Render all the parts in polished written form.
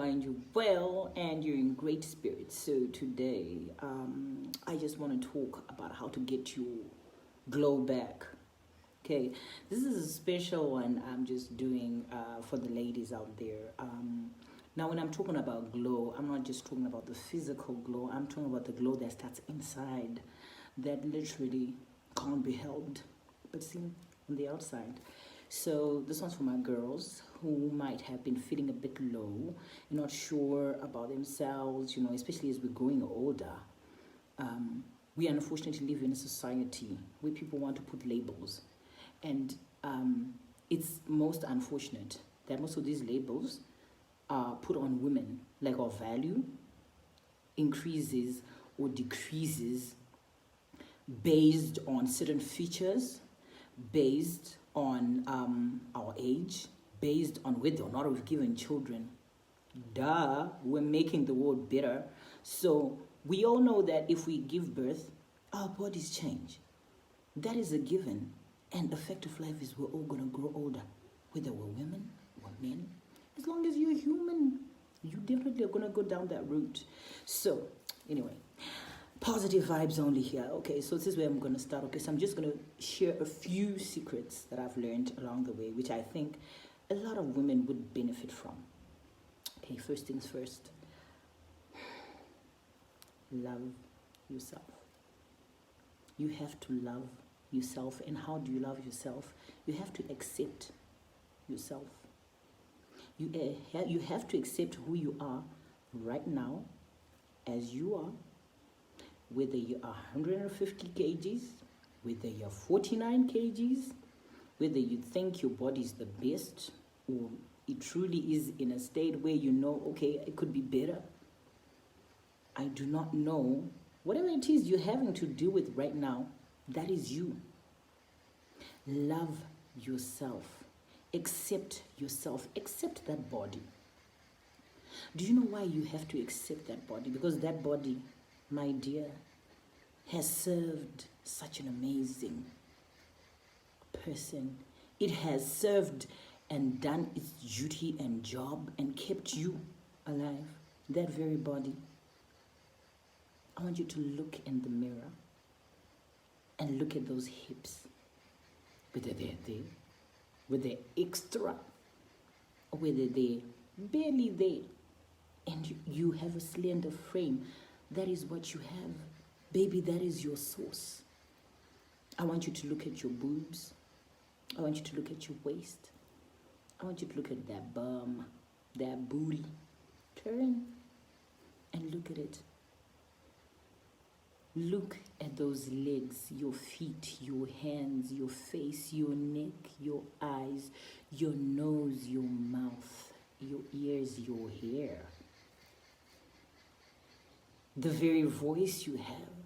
find you well and you're in great spirits. So today, I just want to talk about how to get your glow back. Okay, this is a special one I'm just doing for the ladies out there. Now, when I'm talking about glow, I'm not just talking about the physical glow. I'm talking about the glow that starts inside, that literally can't be helped, but seen on the outside. So this one's for my girls who might have been feeling a bit low, not sure about themselves, especially as we're growing older. We unfortunately live in a society where people want to put labels. And it's most unfortunate that most of these labels are put on women, like our value increases or decreases based on certain features, based on our age, based on whether or not we've given children. We're making the world better. So we all know that if we give birth, our bodies change. That is a given. And the fact of life is we're all going to grow older, whether we're women or men. As long as you're human, you definitely are going to go down that route. So anyway, positive vibes only here. Okay, so this is where I'm going to start. Okay, so I'm just going to share a few secrets that I've learned along the way, which I think a lot of women would benefit from. Okay, first things first. Love yourself. You have to love yourself. And how do you love yourself? You have to accept yourself. You have to accept who you are right now as you are. Whether you are 150 kgs, whether you're 49 kgs, whether you think your body is the best or it truly is in a state where okay, it could be better. I do not know. Whatever it is you're having to deal with right now, that is you. Love yourself. Accept yourself. Accept that body. Do you know why you have to accept that body? Because that body, my dear, has served such an amazing person. It has served and done its duty and job and kept you alive. That very body. I want you to look in the mirror and look at those hips. Whether they're there, whether they're extra, or whether they're barely there. And you have a slender frame. That is what you have. Baby, that is your source. I want you to look at your boobs. I want you to look at your waist. I want you to look at that bum, that booty. Turn and look at it. Look at those legs, your feet, your hands, your face, your neck, your eyes, your nose, your mouth, your ears, your hair. The very voice you have.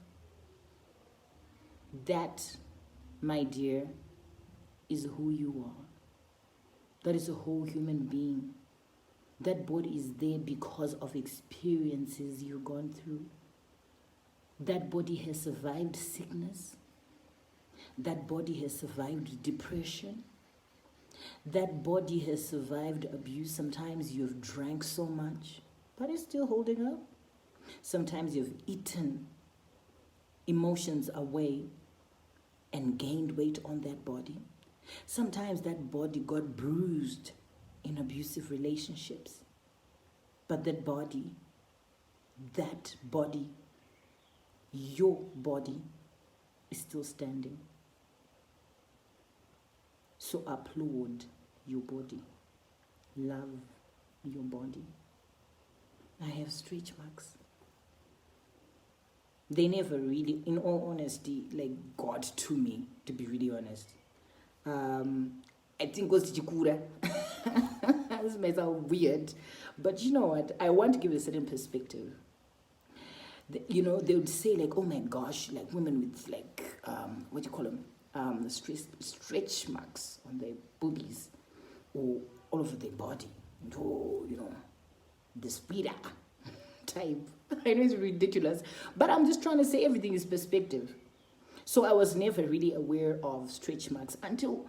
That, my dear, is who you are. That is a whole human being. That body is there because of experiences you've gone through. That body has survived sickness. That body has survived depression. That body has survived abuse. Sometimes you've drank so much, but it's still holding up. Sometimes you've eaten emotions away and gained weight on that body. Sometimes that body got bruised in abusive relationships. But that body, your body is still standing. So applaud your body. Love your body. I have stretch marks. They never really, in all honesty, got to me, to be really honest. I think it was Chikura. This may sound weird, but you know what? I want to give a certain perspective. They would say oh my gosh, women with what do you call them? Stretch marks on their boobies or all over their body. And the speeder type. I know it's ridiculous, but I'm just trying to say everything is perspective. So I was never really aware of stretch marks until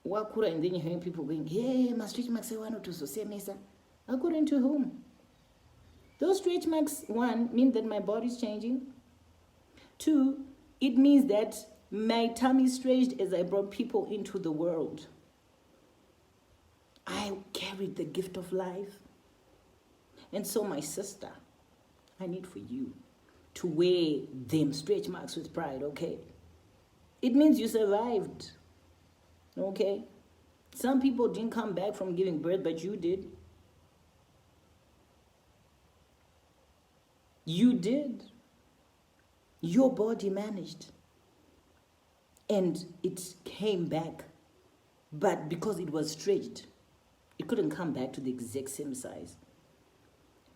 Wakura, and then you're hearing people going, hey, my stretch marks, I want to say, Mesa. According to whom? Those stretch marks, one, mean that my body's changing. Two, it means that my tummy stretched as I brought people into the world. I carried the gift of life. And so, my sister, I need for you to wear them stretch marks with pride, okay? It means you survived, okay? Some people didn't come back from giving birth, but you did. You did. Your body managed. And it came back. But because it was stretched, it couldn't come back to the exact same size.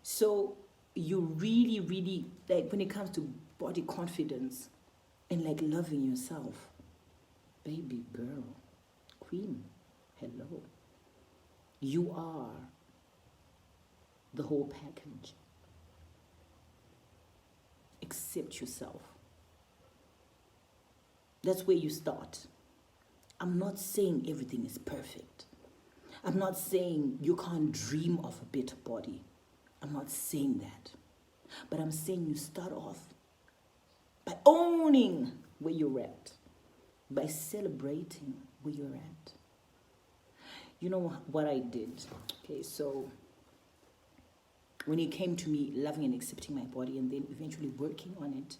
So you really, really, like when it comes to body confidence and like loving yourself, baby girl, queen, hello. You are the whole package. Accept yourself. That's where you start. I'm not saying everything is perfect. I'm not saying you can't dream of a better body. I'm not saying that. But I'm saying you start off by owning where you're at, by celebrating where you're at. You know what I did? Okay, so when it came to me loving and accepting my body and then eventually working on it,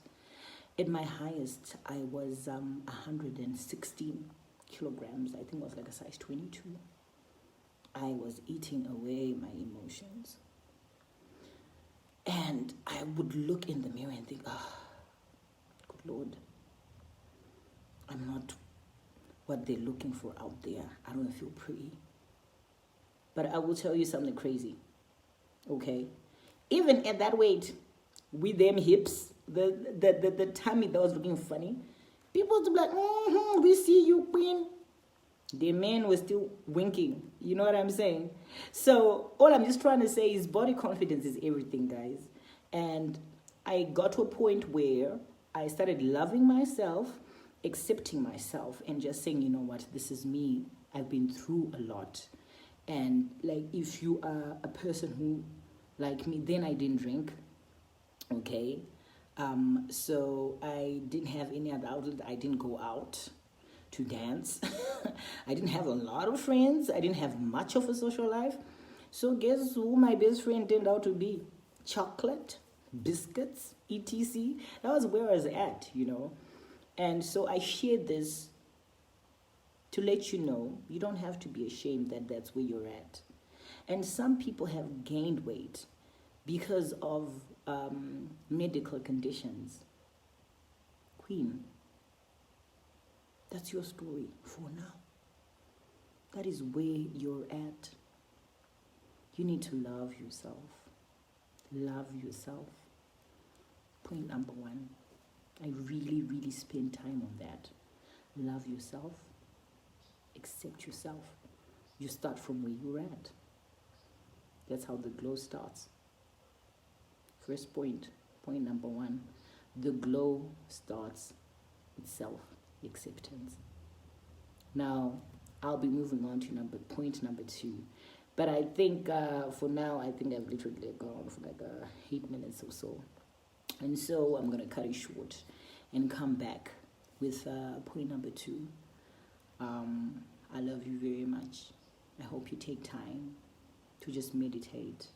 at my highest, I was 116 kilograms. I think it was like a size 22. I was eating away my emotions. And I would look in the mirror and think, good Lord, I'm not what they're looking for out there. I don't feel pretty. But I will tell you something crazy, okay? Even at that weight, with them hips, the tummy that was looking funny, people would be like, we see you, queen. The men were still winking. You know what I'm saying? So all I'm just trying to say is body confidence is everything, guys. And I got to a point where I started loving myself, accepting myself, and just saying, you know what, this is me. I've been through a lot. And like, if you are a person who, like me, then I didn't drink, okay? So I didn't have any other outlet. I didn't go out to dance. I didn't have a lot of friends. I didn't have much of a social life. So guess who my best friend turned out to be? Chocolate, biscuits, etc. That was where I was at, you know. And so I shared this to let you know you don't have to be ashamed that that's where you're at. And some people have gained weight because of medical conditions. Queen, that's your story for now. That is where you're at. You need to love yourself. Love yourself. Point number one. I really, really spend time on that. Love yourself. Accept yourself. You start from where you're at. That's how the glow starts. First point number one. The glow starts with self-acceptance. Now, I'll be moving on to point number two. But I think for now, I think I've literally gone on for like 8 minutes or so. And so I'm going to cut it short and come back with point number two. I love you very much. I hope you take time to just meditate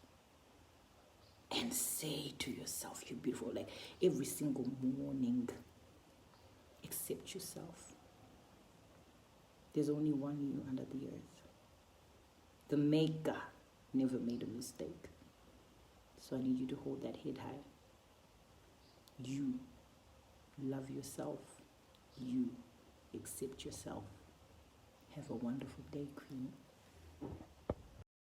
and say to yourself, you're beautiful. Like every single morning, accept yourself. There's only one you under the earth. The maker never made a mistake. So I need you to hold that head high. You love yourself. You accept yourself. Have a wonderful day, Queen.